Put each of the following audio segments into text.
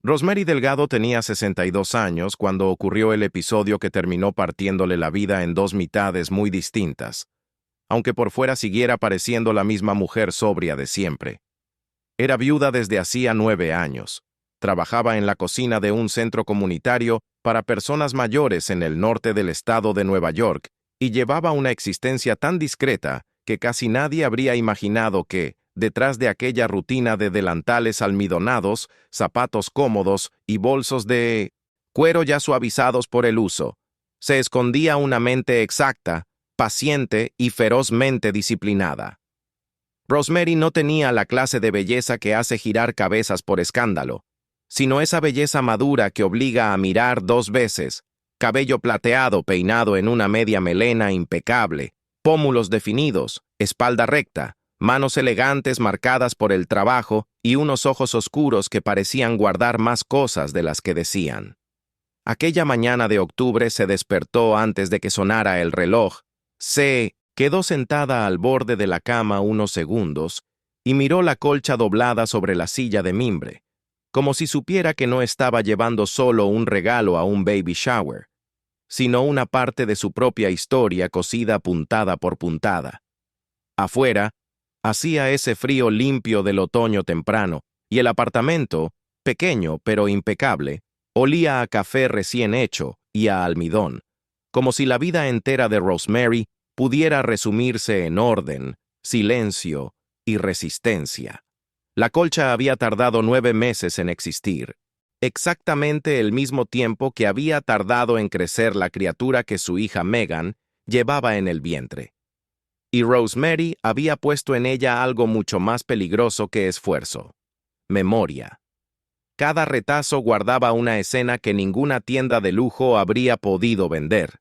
Rosemary Delgado tenía 62 años cuando ocurrió el episodio que terminó partiéndole la vida en dos mitades muy distintas, aunque por fuera siguiera pareciendo la misma mujer sobria de siempre. Era viuda desde hacía 9 años. Trabajaba en la cocina de un centro comunitario para personas mayores en el norte del estado de Nueva York y llevaba una existencia tan discreta que casi nadie habría imaginado que, detrás de aquella rutina de delantales almidonados, zapatos cómodos y bolsos de cuero ya suavizados por el uso, se escondía una mente exacta, paciente y ferozmente disciplinada. Rosemary no tenía la clase de belleza que hace girar cabezas por escándalo, sino esa belleza madura que obliga a mirar 2 veces, cabello plateado peinado en una media melena impecable, pómulos definidos, espalda recta, manos elegantes marcadas por el trabajo y unos ojos oscuros que parecían guardar más cosas de las que decían. Aquella mañana de octubre se despertó antes de que sonara el reloj, se quedó sentada al borde de la cama unos segundos y miró la colcha doblada sobre la silla de mimbre, como si supiera que no estaba llevando solo un regalo a un baby shower, sino una parte de su propia historia cosida puntada por puntada. Afuera, hacía ese frío limpio del otoño temprano, y el apartamento, pequeño pero impecable, olía a café recién hecho y a almidón, como si la vida entera de Rosemary pudiera resumirse en orden, silencio y resistencia. La colcha había tardado 9 meses en existir, exactamente el mismo tiempo que había tardado en crecer la criatura que su hija Megan llevaba en el vientre. Y Rosemary había puesto en ella algo mucho más peligroso que esfuerzo: memoria. Cada retazo guardaba una escena que ninguna tienda de lujo habría podido vender.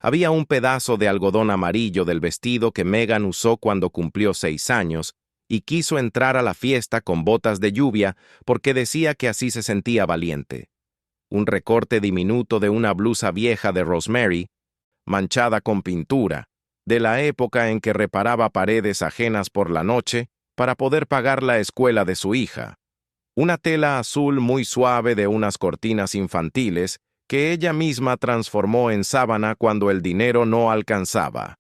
Había un pedazo de algodón amarillo del vestido que Megan usó cuando cumplió 6 años y quiso entrar a la fiesta con botas de lluvia porque decía que así se sentía valiente. Un recorte diminuto de una blusa vieja de Rosemary, manchada con pintura, de la época en que reparaba paredes ajenas por la noche para poder pagar la escuela de su hija. Una tela azul muy suave de unas cortinas infantiles que ella misma transformó en sábana cuando el dinero no alcanzaba.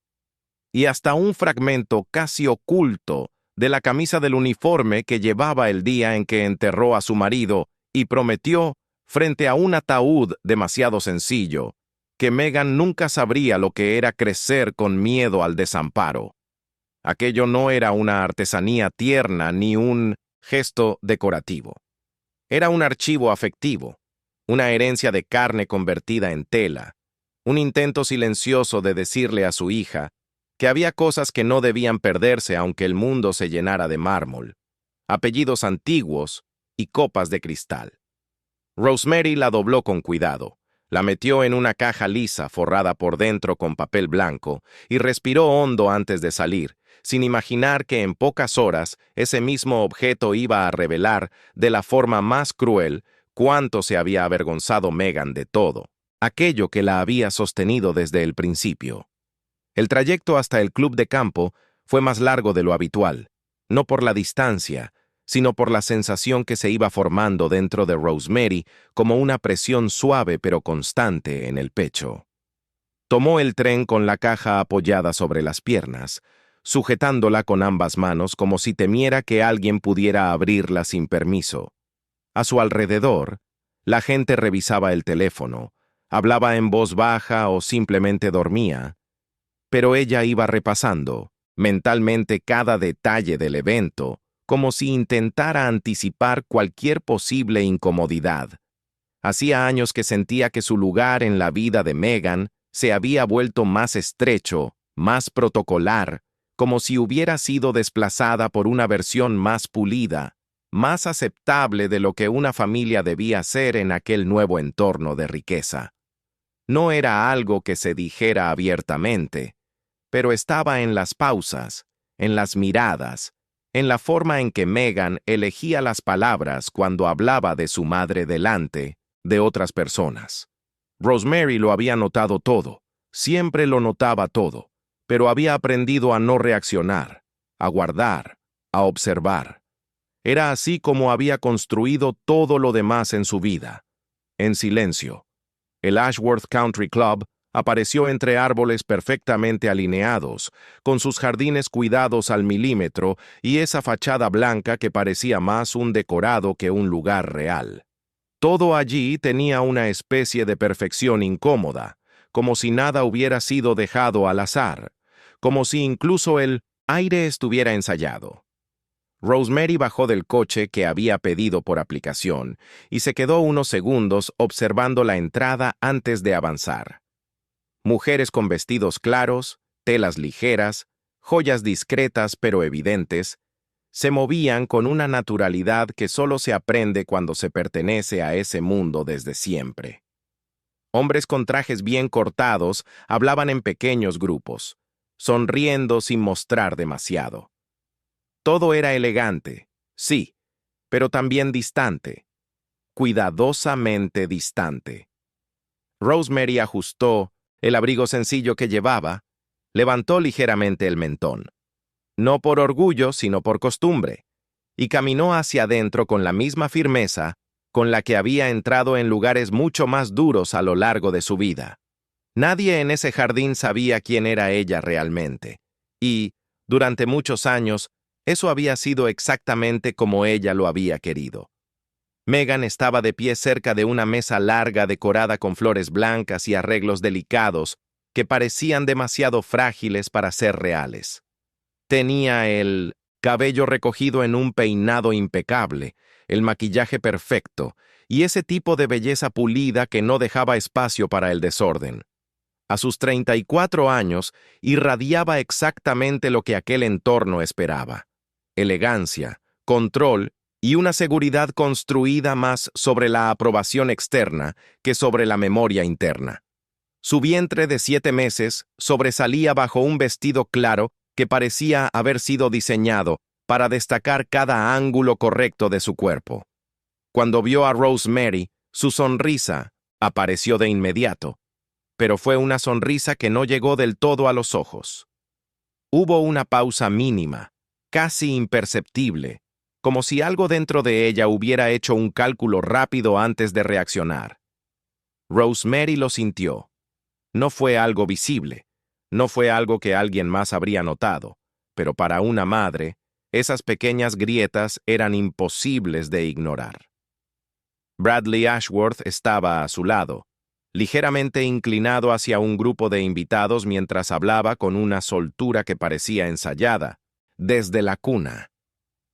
Y hasta un fragmento casi oculto de la camisa del uniforme que llevaba el día en que enterró a su marido y prometió, frente a un ataúd demasiado sencillo, que Megan nunca sabría lo que era crecer con miedo al desamparo. Aquello no era una artesanía tierna ni un gesto decorativo. Era un archivo afectivo, una herencia de carne convertida en tela, un intento silencioso de decirle a su hija que había cosas que no debían perderse aunque el mundo se llenara de mármol, apellidos antiguos y copas de cristal. Rosemary la dobló con cuidado, la metió en una caja lisa forrada por dentro con papel blanco y respiró hondo antes de salir, sin imaginar que en pocas horas ese mismo objeto iba a revelar, de la forma más cruel, cuánto se había avergonzado Megan de todo, aquello que la había sostenido desde el principio. El trayecto hasta el club de campo fue más largo de lo habitual, no por la distancia, sino por la sensación que se iba formando dentro de Rosemary como una presión suave pero constante en el pecho. Tomó el tren con la caja apoyada sobre las piernas, sujetándola con ambas manos como si temiera que alguien pudiera abrirla sin permiso. A su alrededor, la gente revisaba el teléfono, hablaba en voz baja o simplemente dormía, pero ella iba repasando, mentalmente, cada detalle del evento, como si intentara anticipar cualquier posible incomodidad. Hacía años que sentía que su lugar en la vida de Megan se había vuelto más estrecho, más protocolar, como si hubiera sido desplazada por una versión más pulida, más aceptable de lo que una familia debía ser en aquel nuevo entorno de riqueza. No era algo que se dijera abiertamente, pero estaba en las pausas, en las miradas, en la forma en que Megan elegía las palabras cuando hablaba de su madre delante de otras personas. Rosemary lo había notado todo, siempre lo notaba todo, pero había aprendido a no reaccionar, a guardar, a observar. Era así como había construido todo lo demás en su vida. En silencio. El Ashworth Country Club apareció entre árboles perfectamente alineados, con sus jardines cuidados al milímetro y esa fachada blanca que parecía más un decorado que un lugar real. Todo allí tenía una especie de perfección incómoda, como si nada hubiera sido dejado al azar, como si incluso el aire estuviera ensayado. Rosemary bajó del coche que había pedido por aplicación y se quedó unos segundos observando la entrada antes de avanzar. Mujeres con vestidos claros, telas ligeras, joyas discretas pero evidentes, se movían con una naturalidad que solo se aprende cuando se pertenece a ese mundo desde siempre. Hombres con trajes bien cortados hablaban en pequeños grupos, sonriendo sin mostrar demasiado. Todo era elegante, sí, pero también distante, cuidadosamente distante. Rosemary ajustó el abrigo sencillo que llevaba, levantó ligeramente el mentón, no por orgullo, sino por costumbre, y caminó hacia adentro con la misma firmeza con la que había entrado en lugares mucho más duros a lo largo de su vida. Nadie en ese jardín sabía quién era ella realmente, y, durante muchos años, eso había sido exactamente como ella lo había querido. Megan estaba de pie cerca de una mesa larga decorada con flores blancas y arreglos delicados que parecían demasiado frágiles para ser reales. Tenía el cabello recogido en un peinado impecable, el maquillaje perfecto y ese tipo de belleza pulida que no dejaba espacio para el desorden. A sus 34 años, irradiaba exactamente lo que aquel entorno esperaba: elegancia, control y una seguridad construida más sobre la aprobación externa que sobre la memoria interna. Su vientre de 7 meses sobresalía bajo un vestido claro que parecía haber sido diseñado para destacar cada ángulo correcto de su cuerpo. Cuando vio a Rosemary, su sonrisa apareció de inmediato, pero fue una sonrisa que no llegó del todo a los ojos. Hubo una pausa mínima, casi imperceptible, como si algo dentro de ella hubiera hecho un cálculo rápido antes de reaccionar. Rosemary lo sintió. No fue algo visible, no fue algo que alguien más habría notado, pero para una madre, esas pequeñas grietas eran imposibles de ignorar. Bradley Ashworth estaba a su lado, ligeramente inclinado hacia un grupo de invitados mientras hablaba con una soltura que parecía ensayada, desde la cuna.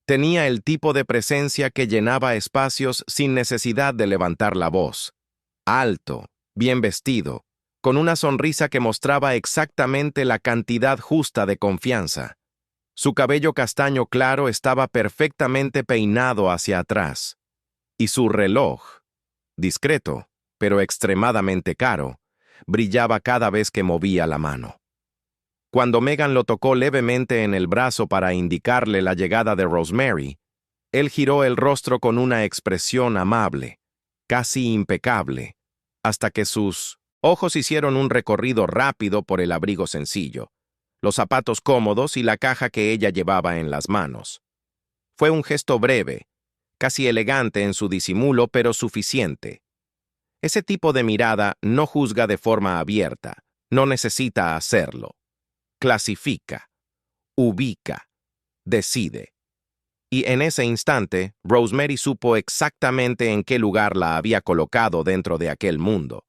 Tenía el tipo de presencia que llenaba espacios sin necesidad de levantar la voz. Alto, bien vestido, con una sonrisa que mostraba exactamente la cantidad justa de confianza. Su cabello castaño claro estaba perfectamente peinado hacia atrás, y su reloj, discreto, pero extremadamente caro, brillaba cada vez que movía la mano. Cuando Megan lo tocó levemente en el brazo para indicarle la llegada de Rosemary, él giró el rostro con una expresión amable, casi impecable, hasta que sus ojos hicieron un recorrido rápido por el abrigo sencillo, los zapatos cómodos y la caja que ella llevaba en las manos. Fue un gesto breve, casi elegante en su disimulo, pero suficiente. Ese tipo de mirada no juzga de forma abierta, no necesita hacerlo. Clasifica, ubica, decide. Y en ese instante, Rosemary supo exactamente en qué lugar la había colocado dentro de aquel mundo.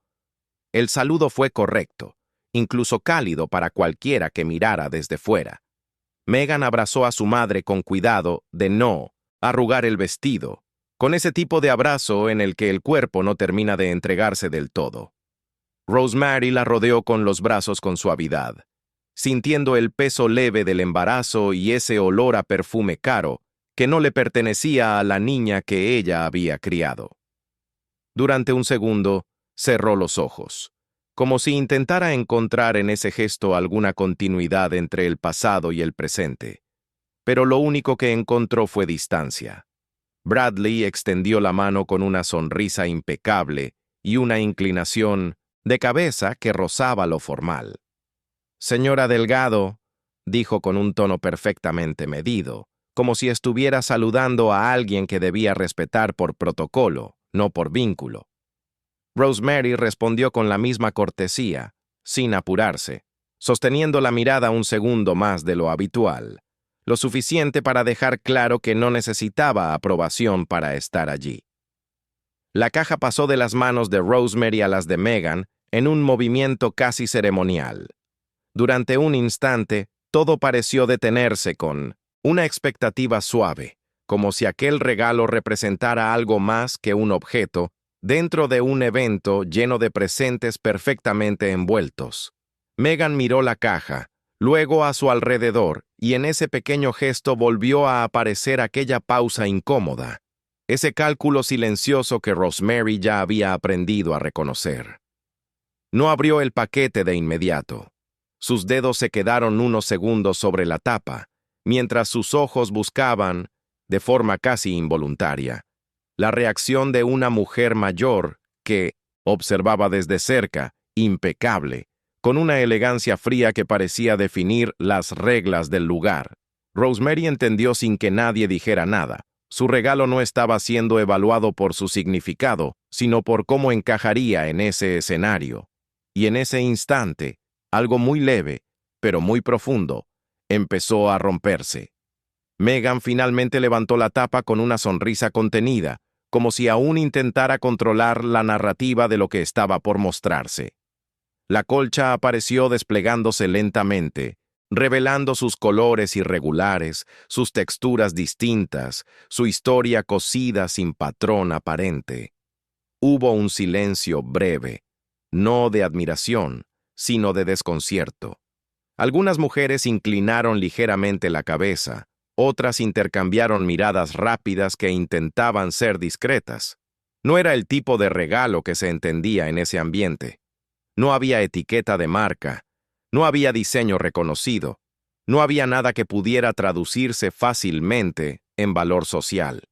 El saludo fue correcto, incluso cálido para cualquiera que mirara desde fuera. Megan abrazó a su madre con cuidado de no arrugar el vestido, con ese tipo de abrazo en el que el cuerpo no termina de entregarse del todo. Rosemary la rodeó con los brazos con suavidad, sintiendo el peso leve del embarazo y ese olor a perfume caro que no le pertenecía a la niña que ella había criado. Durante un segundo, cerró los ojos, como si intentara encontrar en ese gesto alguna continuidad entre el pasado y el presente. Pero lo único que encontró fue distancia. Bradley extendió la mano con una sonrisa impecable y una inclinación de cabeza que rozaba lo formal. «Señora Delgado», dijo con un tono perfectamente medido, como si estuviera saludando a alguien que debía respetar por protocolo, no por vínculo. Rosemary respondió con la misma cortesía, sin apurarse, sosteniendo la mirada un segundo más de lo habitual, lo suficiente para dejar claro que no necesitaba aprobación para estar allí. La caja pasó de las manos de Rosemary a las de Megan en un movimiento casi ceremonial. Durante un instante, todo pareció detenerse con una expectativa suave, como si aquel regalo representara algo más que un objeto dentro de un evento lleno de presentes perfectamente envueltos. Megan miró la caja, luego a su alrededor, y en ese pequeño gesto volvió a aparecer aquella pausa incómoda, ese cálculo silencioso que Rosemary ya había aprendido a reconocer. No abrió el paquete de inmediato. Sus dedos se quedaron unos segundos sobre la tapa, mientras sus ojos buscaban, de forma casi involuntaria, la reacción de una mujer mayor que observaba desde cerca, impecable, con una elegancia fría que parecía definir las reglas del lugar. Rosemary entendió sin que nadie dijera nada. Su regalo no estaba siendo evaluado por su significado, sino por cómo encajaría en ese escenario. Y en ese instante, algo muy leve, pero muy profundo, empezó a romperse. Megan finalmente levantó la tapa con una sonrisa contenida, como si aún intentara controlar la narrativa de lo que estaba por mostrarse. La colcha apareció desplegándose lentamente, revelando sus colores irregulares, sus texturas distintas, su historia cosida sin patrón aparente. Hubo un silencio breve, no de admiración, sino de desconcierto. Algunas mujeres inclinaron ligeramente la cabeza, otras intercambiaron miradas rápidas que intentaban ser discretas. No era el tipo de regalo que se entendía en ese ambiente. No había etiqueta de marca, no había diseño reconocido, no había nada que pudiera traducirse fácilmente en valor social.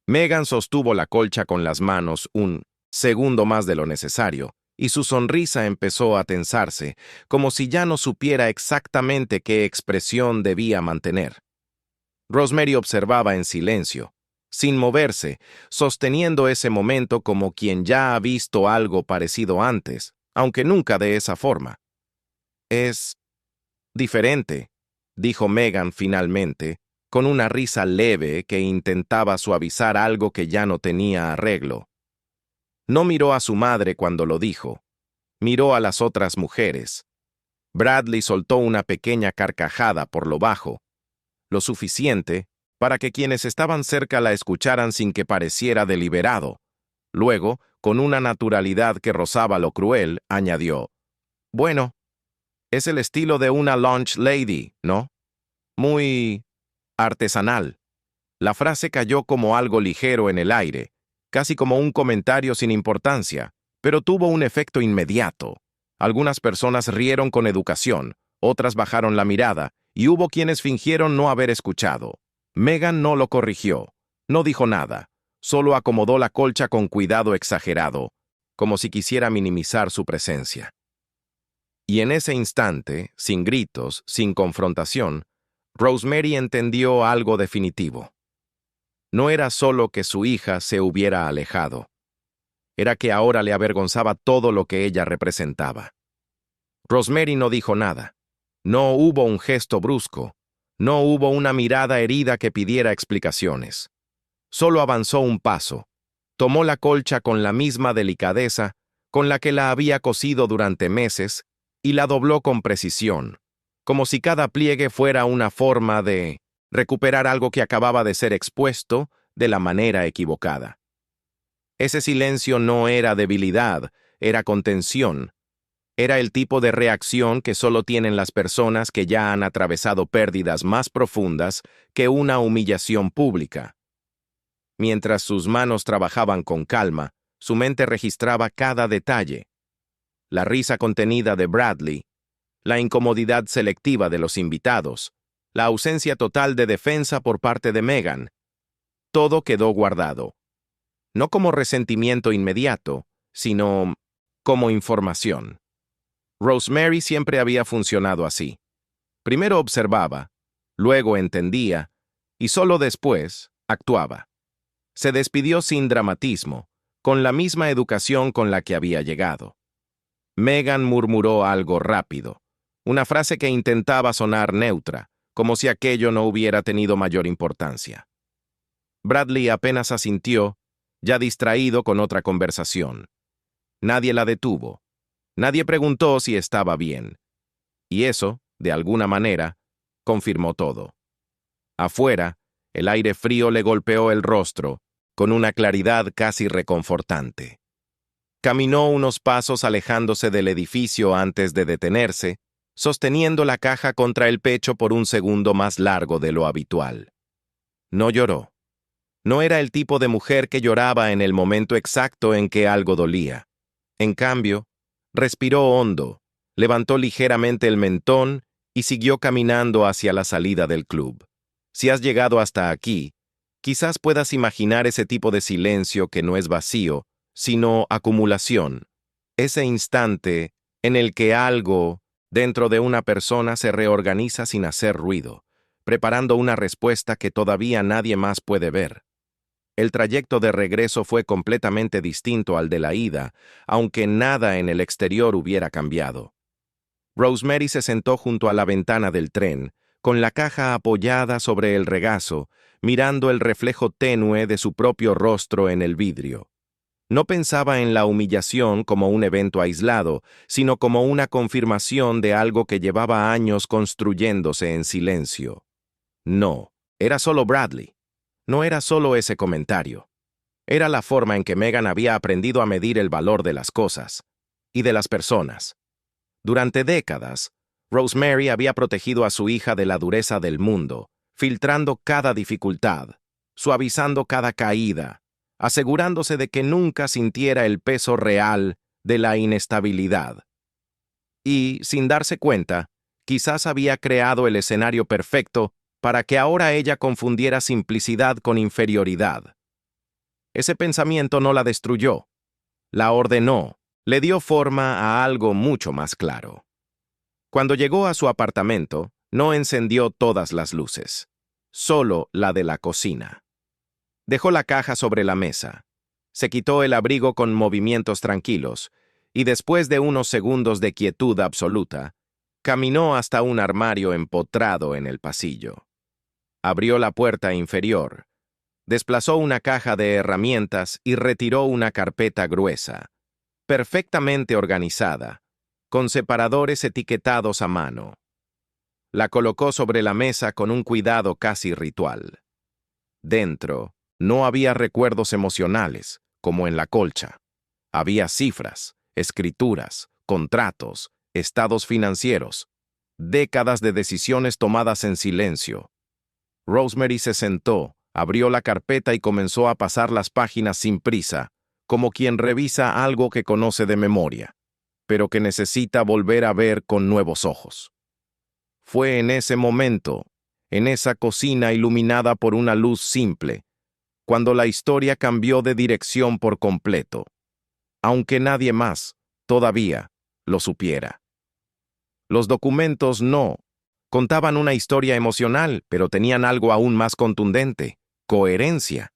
Megan sostuvo la colcha con las manos un segundo más de lo necesario, y su sonrisa empezó a tensarse, como si ya no supiera exactamente qué expresión debía mantener. Rosemary observaba en silencio, sin moverse, sosteniendo ese momento como quien ya ha visto algo parecido antes, aunque nunca de esa forma. Es diferente, dijo Megan finalmente, con una risa leve que intentaba suavizar algo que ya no tenía arreglo. No miró a su madre cuando lo dijo. Miró a las otras mujeres. Bradley soltó una pequeña carcajada por lo bajo, lo suficiente para que quienes estaban cerca la escucharan sin que pareciera deliberado. Luego, con una naturalidad que rozaba lo cruel, añadió: «Bueno, es el estilo de una lunch lady, ¿no? Muy artesanal». La frase cayó como algo ligero en el aire, casi como un comentario sin importancia, pero tuvo un efecto inmediato. Algunas personas rieron con educación, otras bajaron la mirada, y hubo quienes fingieron no haber escuchado. Megan no lo corrigió, no dijo nada, solo acomodó la colcha con cuidado exagerado, como si quisiera minimizar su presencia. Y en ese instante, sin gritos, sin confrontación, Rosemary entendió algo definitivo. No era solo que su hija se hubiera alejado. Era que ahora le avergonzaba todo lo que ella representaba. Rosemary no dijo nada. No hubo un gesto brusco. No hubo una mirada herida que pidiera explicaciones. Solo avanzó un paso. Tomó la colcha con la misma delicadeza con la que la había cosido durante meses y la dobló con precisión, como si cada pliegue fuera una forma de recuperar algo que acababa de ser expuesto de la manera equivocada. Ese silencio no era debilidad, era contención. Era el tipo de reacción que solo tienen las personas que ya han atravesado pérdidas más profundas que una humillación pública. Mientras sus manos trabajaban con calma, su mente registraba cada detalle. La risa contenida de Bradley, la incomodidad selectiva de los invitados, la ausencia total de defensa por parte de Megan. Todo quedó guardado. No como resentimiento inmediato, sino como información. Rosemary siempre había funcionado así. Primero observaba, luego entendía, y solo después actuaba. Se despidió sin dramatismo, con la misma educación con la que había llegado. Megan murmuró algo rápido, una frase que intentaba sonar neutra, como si aquello no hubiera tenido mayor importancia. Bradley apenas asintió, ya distraído con otra conversación. Nadie la detuvo. Nadie preguntó si estaba bien. Y eso, de alguna manera, confirmó todo. Afuera, el aire frío le golpeó el rostro, con una claridad casi reconfortante. Caminó unos pasos alejándose del edificio antes de detenerse, sosteniendo la caja contra el pecho por un segundo más largo de lo habitual. No lloró. No era el tipo de mujer que lloraba en el momento exacto en que algo dolía. En cambio, respiró hondo, levantó ligeramente el mentón y siguió caminando hacia la salida del club. Si has llegado hasta aquí, quizás puedas imaginar ese tipo de silencio que no es vacío, sino acumulación. Ese instante en el que algo dentro de una persona se reorganiza sin hacer ruido, preparando una respuesta que todavía nadie más puede ver. El trayecto de regreso fue completamente distinto al de la ida, aunque nada en el exterior hubiera cambiado. Rosemary se sentó junto a la ventana del tren, con la caja apoyada sobre el regazo, mirando el reflejo tenue de su propio rostro en el vidrio. No pensaba en la humillación como un evento aislado, sino como una confirmación de algo que llevaba años construyéndose en silencio. No, era solo Bradley. No era solo ese comentario. Era la forma en que Megan había aprendido a medir el valor de las cosas y de las personas. Durante décadas, Rosemary había protegido a su hija de la dureza del mundo, filtrando cada dificultad, suavizando cada caída, asegurándose de que nunca sintiera el peso real de la inestabilidad. Y, sin darse cuenta, quizás había creado el escenario perfecto para que ahora ella confundiera simplicidad con inferioridad. Ese pensamiento no la destruyó, la ordenó, le dio forma a algo mucho más claro. Cuando llegó a su apartamento, no encendió todas las luces, solo la de la cocina. Dejó la caja sobre la mesa, se quitó el abrigo con movimientos tranquilos, y después de unos segundos de quietud absoluta, caminó hasta un armario empotrado en el pasillo. Abrió la puerta inferior, desplazó una caja de herramientas y retiró una carpeta gruesa, perfectamente organizada, con separadores etiquetados a mano. La colocó sobre la mesa con un cuidado casi ritual. Dentro, no había recuerdos emocionales, como en la colcha. Había cifras, escrituras, contratos, estados financieros, décadas de decisiones tomadas en silencio. Rosemary se sentó, abrió la carpeta y comenzó a pasar las páginas sin prisa, como quien revisa algo que conoce de memoria, pero que necesita volver a ver con nuevos ojos. Fue en ese momento, en esa cocina iluminada por una luz simple, cuando la historia cambió de dirección por completo, aunque nadie más, todavía, lo supiera. Los documentos no contaban una historia emocional, pero tenían algo aún más contundente: coherencia.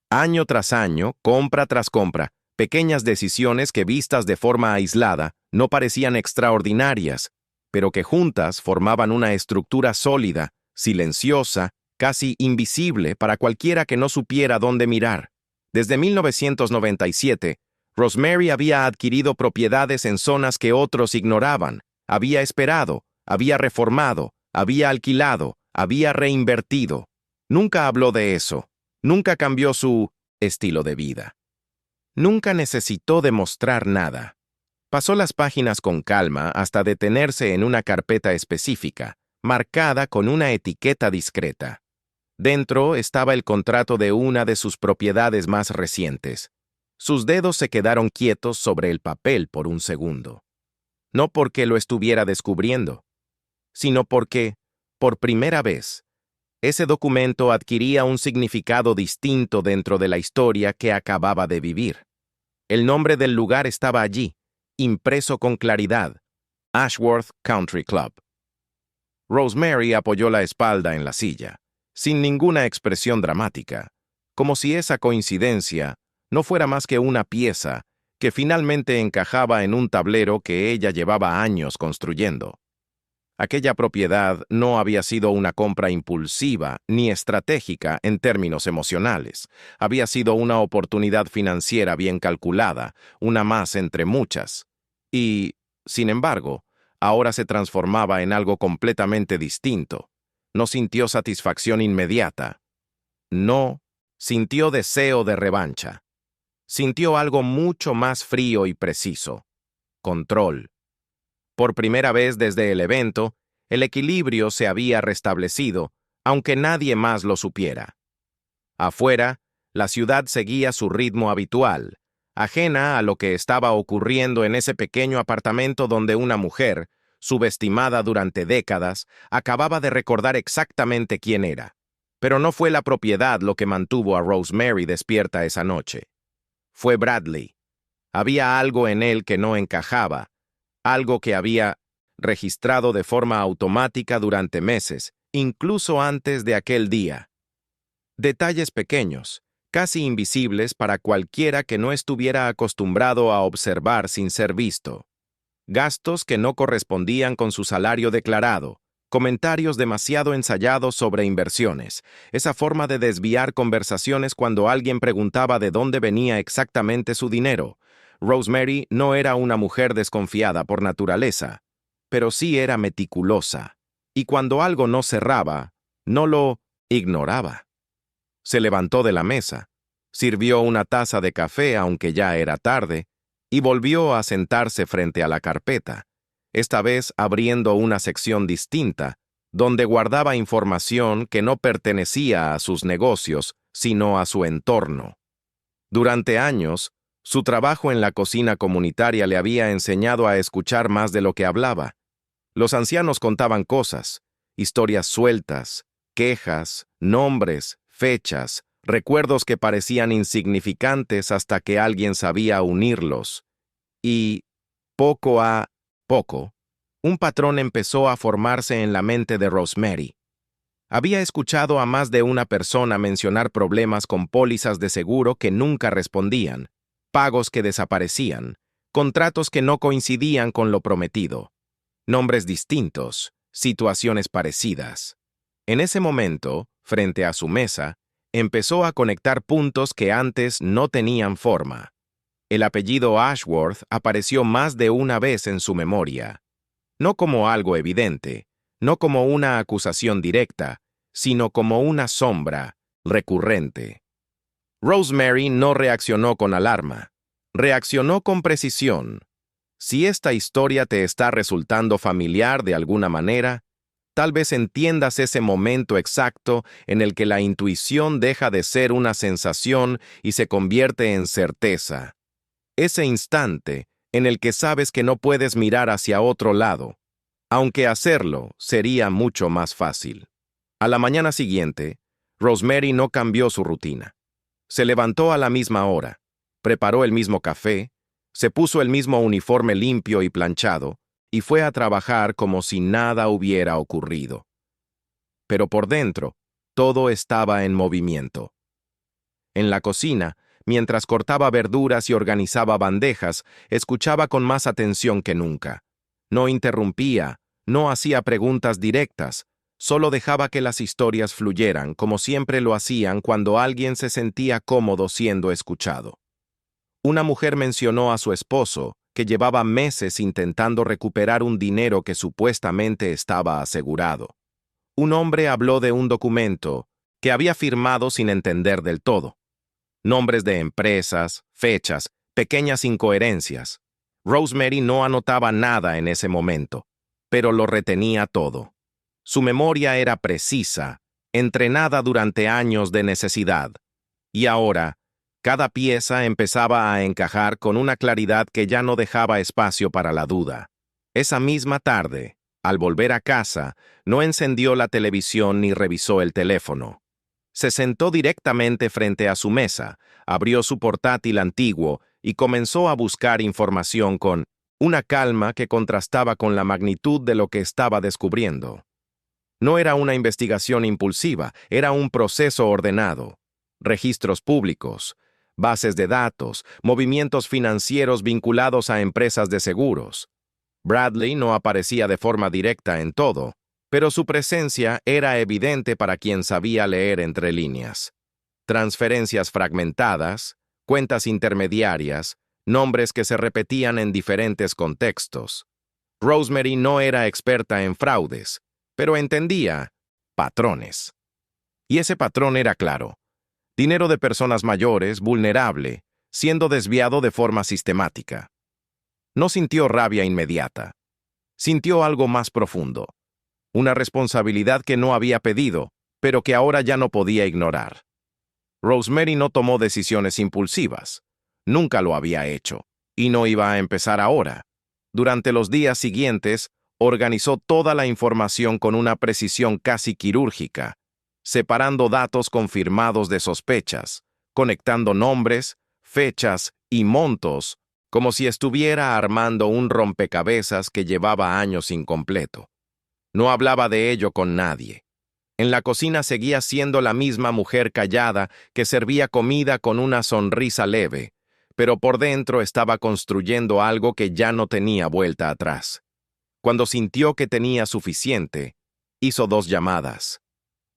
Año tras año, compra tras compra, pequeñas decisiones que vistas de forma aislada no parecían extraordinarias, pero que juntas formaban una estructura sólida, silenciosa, casi invisible para cualquiera que no supiera dónde mirar. Desde 1997, Rosemary había adquirido propiedades en zonas que otros ignoraban, había esperado, había reformado, había alquilado, había reinvertido. Nunca habló de eso. Nunca cambió su estilo de vida. Nunca necesitó demostrar nada. Pasó las páginas con calma hasta detenerse en una carpeta específica, marcada con una etiqueta discreta. Dentro estaba el contrato de una de sus propiedades más recientes. Sus dedos se quedaron quietos sobre el papel por un segundo. No porque lo estuviera descubriendo, sino porque, por primera vez, ese documento adquiría un significado distinto dentro de la historia que acababa de vivir. El nombre del lugar estaba allí, impreso con claridad: Ashworth Country Club. Rosemary apoyó la espalda en la silla. sin ninguna expresión dramática, como si esa coincidencia no fuera más que una pieza que finalmente encajaba en un tablero que ella llevaba años construyendo. Aquella propiedad no había sido una compra impulsiva ni estratégica en términos emocionales. Había sido una oportunidad financiera bien calculada, una más entre muchas. Y, sin embargo, ahora se transformaba en algo completamente distinto. No sintió satisfacción inmediata. No sintió deseo de revancha. Sintió algo mucho más frío y preciso: control. Por primera vez desde el evento, el equilibrio se había restablecido, aunque nadie más lo supiera. Afuera, la ciudad seguía su ritmo habitual, ajena a lo que estaba ocurriendo en ese pequeño apartamento donde una mujer, subestimada durante décadas, acababa de recordar exactamente quién era. Pero no fue la propiedad lo que mantuvo a Rosemary despierta esa noche. Fue Bradley. Había algo en él que no encajaba, algo que había registrado de forma automática durante meses, incluso antes de aquel día. Detalles pequeños, casi invisibles para cualquiera que no estuviera acostumbrado a observar sin ser visto. Gastos que no correspondían con su salario declarado, comentarios demasiado ensayados sobre inversiones, esa forma de desviar conversaciones cuando alguien preguntaba de dónde venía exactamente su dinero. Rosemary no era una mujer desconfiada por naturaleza, pero sí era meticulosa, y cuando algo no cerraba, no lo ignoraba. Se levantó de la mesa, sirvió una taza de café aunque ya era tarde, y volvió a sentarse frente a la carpeta, esta vez abriendo una sección distinta, donde guardaba información que no pertenecía a sus negocios, sino a su entorno. Durante años, su trabajo en la cocina comunitaria le había enseñado a escuchar más de lo que hablaba. Los ancianos contaban cosas, historias sueltas, quejas, nombres, fechas, recuerdos que parecían insignificantes hasta que alguien sabía unirlos. Y, poco a poco, un patrón empezó a formarse en la mente de Rosemary. Había escuchado a más de una persona mencionar problemas con pólizas de seguro que nunca respondían, pagos que desaparecían, contratos que no coincidían con lo prometido, nombres distintos, situaciones parecidas. En ese momento, frente a su mesa, empezó a conectar puntos que antes no tenían forma. El apellido Ashworth apareció más de una vez en su memoria, no como algo evidente, no como una acusación directa, sino como una sombra recurrente. Rosemary no reaccionó con alarma, reaccionó con precisión. Si esta historia te está resultando familiar de alguna manera, tal vez entiendas ese momento exacto en el que la intuición deja de ser una sensación y se convierte en certeza. Ese instante en el que sabes que no puedes mirar hacia otro lado, aunque hacerlo sería mucho más fácil. A la mañana siguiente, Rosemary no cambió su rutina. Se levantó a la misma hora, preparó el mismo café, se puso el mismo uniforme limpio y planchado, y fue a trabajar como si nada hubiera ocurrido. Pero por dentro, todo estaba en movimiento. En la cocina, mientras cortaba verduras y organizaba bandejas, escuchaba con más atención que nunca. No interrumpía, no hacía preguntas directas, solo dejaba que las historias fluyeran, como siempre lo hacían cuando alguien se sentía cómodo siendo escuchado. Una mujer mencionó a su esposo, que llevaba meses intentando recuperar un dinero que supuestamente estaba asegurado. Un hombre habló de un documento que había firmado sin entender del todo. Nombres de empresas, fechas, pequeñas incoherencias. Rosemary no anotaba nada en ese momento, pero lo retenía todo. Su memoria era precisa, entrenada durante años de necesidad. Y ahora, cada pieza empezaba a encajar con una claridad que ya no dejaba espacio para la duda. Esa misma tarde, al volver a casa, no encendió la televisión ni revisó el teléfono. Se sentó directamente frente a su mesa, abrió su portátil antiguo y comenzó a buscar información con una calma que contrastaba con la magnitud de lo que estaba descubriendo. No era una investigación impulsiva, era un proceso ordenado. Registros públicos, bases de datos, movimientos financieros vinculados a empresas de seguros. Bradley no aparecía de forma directa en todo, pero su presencia era evidente para quien sabía leer entre líneas. Transferencias fragmentadas, cuentas intermediarias, nombres que se repetían en diferentes contextos. Rosemary no era experta en fraudes, pero entendía patrones. Y ese patrón era claro. Dinero de personas mayores, vulnerable, siendo desviado de forma sistemática. No sintió rabia inmediata. Sintió algo más profundo. Una responsabilidad que no había pedido, pero que ahora ya no podía ignorar. Rosemary no tomó decisiones impulsivas. Nunca lo había hecho, y no iba a empezar ahora. Durante los días siguientes, organizó toda la información con una precisión casi quirúrgica, separando datos confirmados de sospechas, conectando nombres, fechas y montos, como si estuviera armando un rompecabezas que llevaba años incompleto. No hablaba de ello con nadie. En la cocina seguía siendo la misma mujer callada que servía comida con una sonrisa leve, pero por dentro estaba construyendo algo que ya no tenía vuelta atrás. Cuando sintió que tenía suficiente, hizo 2 llamadas.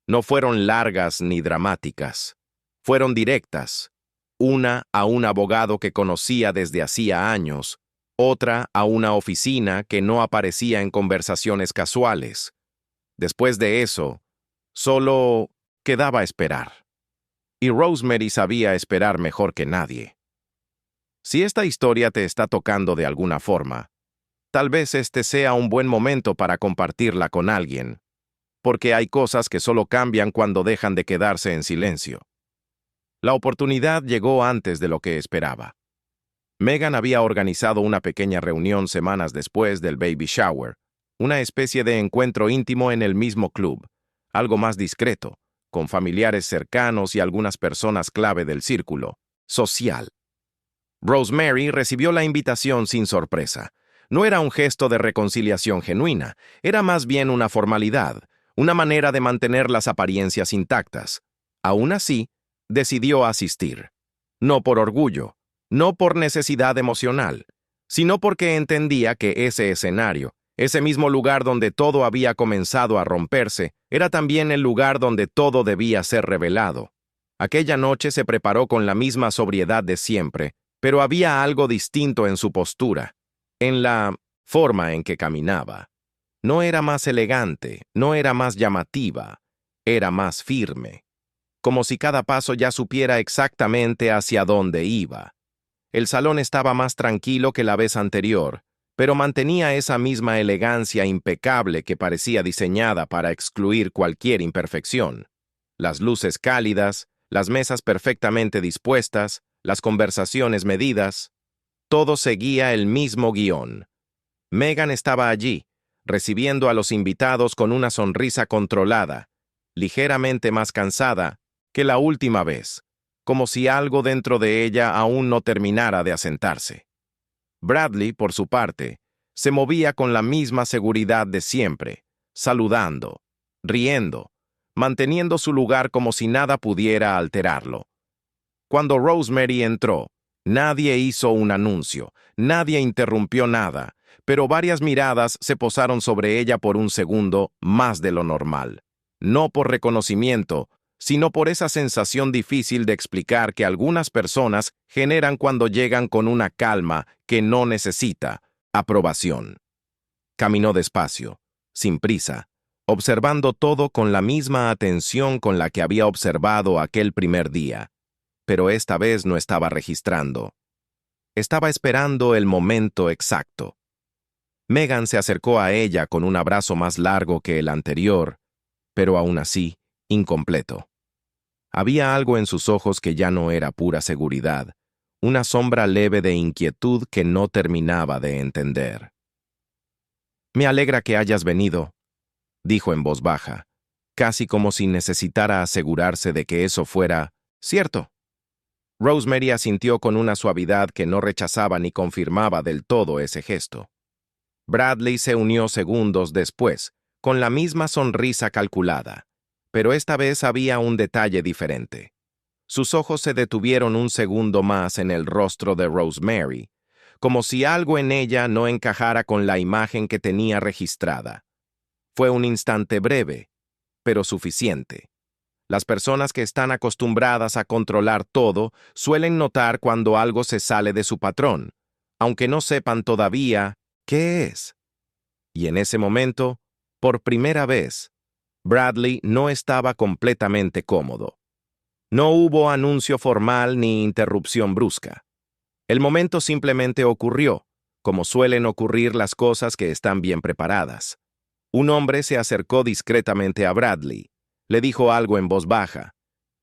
No fueron largas ni dramáticas. Fueron directas. Una a un abogado que conocía desde hacía años, otra a una oficina que no aparecía en conversaciones casuales. Después de eso, solo quedaba esperar. Y Rosemary sabía esperar mejor que nadie. Si esta historia te está tocando de alguna forma, tal vez este sea un buen momento para compartirla con alguien, porque hay cosas que solo cambian cuando dejan de quedarse en silencio. La oportunidad llegó antes de lo que esperaba. Megan había organizado una pequeña reunión semanas después del baby shower, una especie de encuentro íntimo en el mismo club, algo más discreto, con familiares cercanos y algunas personas clave del círculo social. Rosemary recibió la invitación sin sorpresa. No era un gesto de reconciliación genuina, era más bien una formalidad, una manera de mantener las apariencias intactas. Aún así, decidió asistir. No por orgullo, no por necesidad emocional, sino porque entendía que ese escenario, ese mismo lugar donde todo había comenzado a romperse, era también el lugar donde todo debía ser revelado. Aquella noche se preparó con la misma sobriedad de siempre, pero había algo distinto en su postura, en la forma en que caminaba. No era más elegante, no era más llamativa, era más firme, como si cada paso ya supiera exactamente hacia dónde iba. El salón estaba más tranquilo que la vez anterior, pero mantenía esa misma elegancia impecable que parecía diseñada para excluir cualquier imperfección. Las luces cálidas, las mesas perfectamente dispuestas, las conversaciones medidas, todo seguía el mismo guión. Megan estaba allí, recibiendo a los invitados con una sonrisa controlada, ligeramente más cansada que la última vez, como si algo dentro de ella aún no terminara de asentarse. Bradley, por su parte, se movía con la misma seguridad de siempre, saludando, riendo, manteniendo su lugar como si nada pudiera alterarlo. Cuando Rosemary entró, nadie hizo un anuncio, nadie interrumpió nada, pero varias miradas se posaron sobre ella por un segundo más de lo normal. No por reconocimiento, sino por esa sensación difícil de explicar que algunas personas generan cuando llegan con una calma que no necesita aprobación. Caminó despacio, sin prisa, observando todo con la misma atención con la que había observado aquel primer día. Pero esta vez no estaba registrando. Estaba esperando el momento exacto. Megan se acercó a ella con un abrazo más largo que el anterior, pero aún así, incompleto. Había algo en sus ojos que ya no era pura seguridad, una sombra leve de inquietud que no terminaba de entender. «Me alegra que hayas venido», dijo en voz baja, casi como si necesitara asegurarse de que eso fuera cierto. Rosemary asintió con una suavidad que no rechazaba ni confirmaba del todo ese gesto. Bradley se unió segundos después, con la misma sonrisa calculada, pero esta vez había un detalle diferente. Sus ojos se detuvieron un segundo más en el rostro de Rosemary, como si algo en ella no encajara con la imagen que tenía registrada. Fue un instante breve, pero suficiente. Las personas que están acostumbradas a controlar todo suelen notar cuando algo se sale de su patrón, aunque no sepan todavía qué es. Y en ese momento, por primera vez, Bradley no estaba completamente cómodo. No hubo anuncio formal ni interrupción brusca. El momento simplemente ocurrió, como suelen ocurrir las cosas que están bien preparadas. Un hombre se acercó discretamente a Bradley, le dijo algo en voz baja,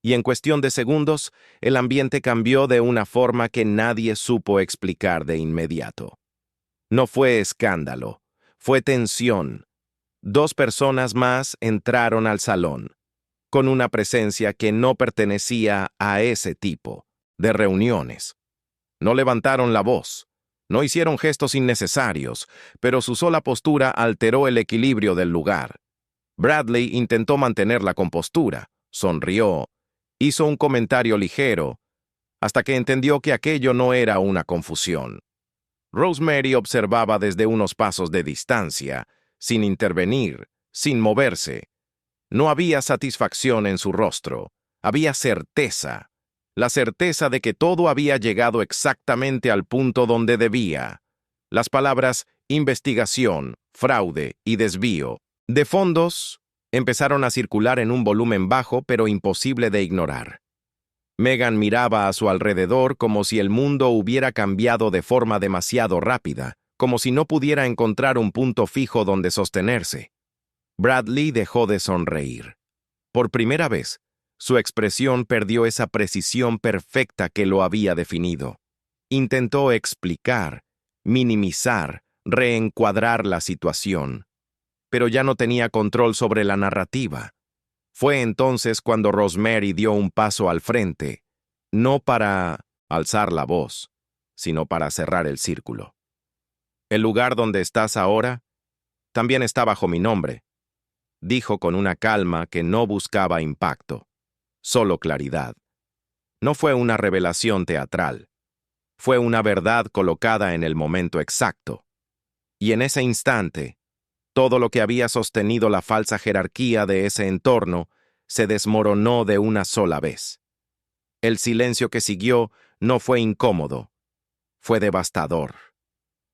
y en cuestión de segundos, el ambiente cambió de una forma que nadie supo explicar de inmediato. No fue escándalo, fue tensión. Dos personas más entraron al salón, con una presencia que no pertenecía a ese tipo de reuniones. No levantaron la voz, no hicieron gestos innecesarios, pero su sola postura alteró el equilibrio del lugar. Bradley intentó mantener la compostura, sonrió, hizo un comentario ligero, hasta que entendió que aquello no era una confusión. Rosemary observaba desde unos pasos de distancia, sin intervenir, sin moverse. No había satisfacción en su rostro, había certeza, la certeza de que todo había llegado exactamente al punto donde debía. Las palabras investigación, fraude y desvío de fondos empezaron a circular en un volumen bajo pero imposible de ignorar. Megan miraba a su alrededor como si el mundo hubiera cambiado de forma demasiado rápida, como si no pudiera encontrar un punto fijo donde sostenerse. Bradley dejó de sonreír. Por primera vez, su expresión perdió esa precisión perfecta que lo había definido. Intentó explicar, minimizar, reencuadrar la situación, pero ya no tenía control sobre la narrativa. Fue entonces cuando Rosemary dio un paso al frente, no para alzar la voz, sino para cerrar el círculo. El lugar donde estás ahora también está bajo mi nombre, dijo con una calma que no buscaba impacto, solo claridad. No fue una revelación teatral, fue una verdad colocada en el momento exacto. Y en ese instante, todo lo que había sostenido la falsa jerarquía de ese entorno se desmoronó de una sola vez. El silencio que siguió no fue incómodo, fue devastador.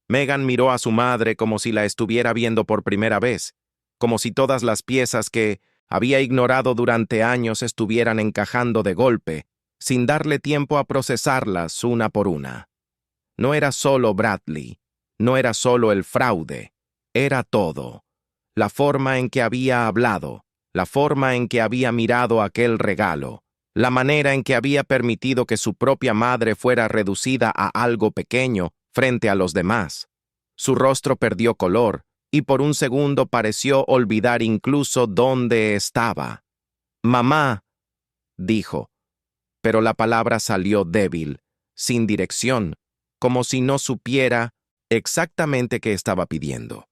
Megan miró a su madre como si la estuviera viendo por primera vez, como si todas las piezas que había ignorado durante años estuvieran encajando de golpe, sin darle tiempo a procesarlas una por una. No era solo Bradley, no era solo el fraude, era todo. La forma en que había hablado, la forma en que había mirado aquel regalo, la manera en que había permitido que su propia madre fuera reducida a algo pequeño frente a los demás. Su rostro perdió color y por un segundo pareció olvidar incluso dónde estaba. «Mamá», dijo, pero la palabra salió débil, sin dirección, como si no supiera exactamente qué estaba pidiendo.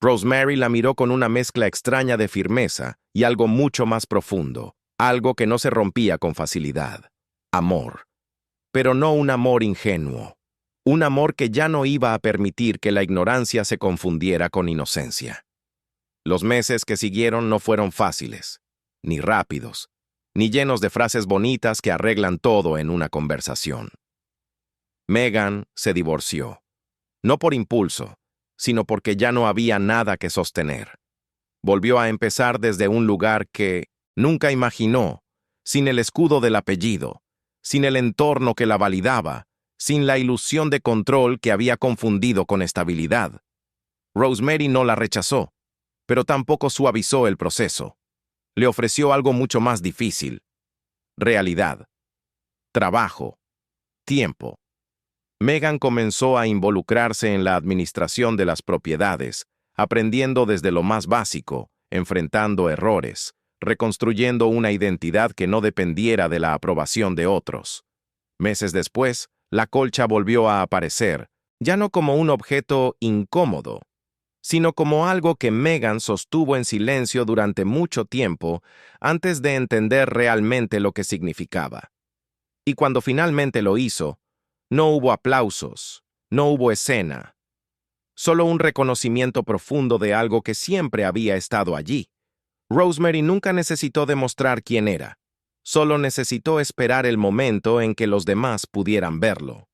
Rosemary la miró con una mezcla extraña de firmeza y algo mucho más profundo, algo que no se rompía con facilidad. Amor. Pero no un amor ingenuo. Un amor que ya no iba a permitir que la ignorancia se confundiera con inocencia. Los meses que siguieron no fueron fáciles, ni rápidos, ni llenos de frases bonitas que arreglan todo en una conversación. Megan se divorció, no por impulso, sino porque ya no había nada que sostener. Volvió a empezar desde un lugar que nunca imaginó, sin el escudo del apellido, sin el entorno que la validaba, sin la ilusión de control que había confundido con estabilidad. Rosemary no la rechazó, pero tampoco suavizó el proceso. Le ofreció algo mucho más difícil: realidad, trabajo, tiempo. Megan comenzó a involucrarse en la administración de las propiedades, aprendiendo desde lo más básico, enfrentando errores, reconstruyendo una identidad que no dependiera de la aprobación de otros. Meses después, la colcha volvió a aparecer, ya no como un objeto incómodo, sino como algo que Megan sostuvo en silencio durante mucho tiempo antes de entender realmente lo que significaba. Y cuando finalmente lo hizo, no hubo aplausos, no hubo escena, solo un reconocimiento profundo de algo que siempre había estado allí. Rosemary nunca necesitó demostrar quién era, solo necesitó esperar el momento en que los demás pudieran verlo.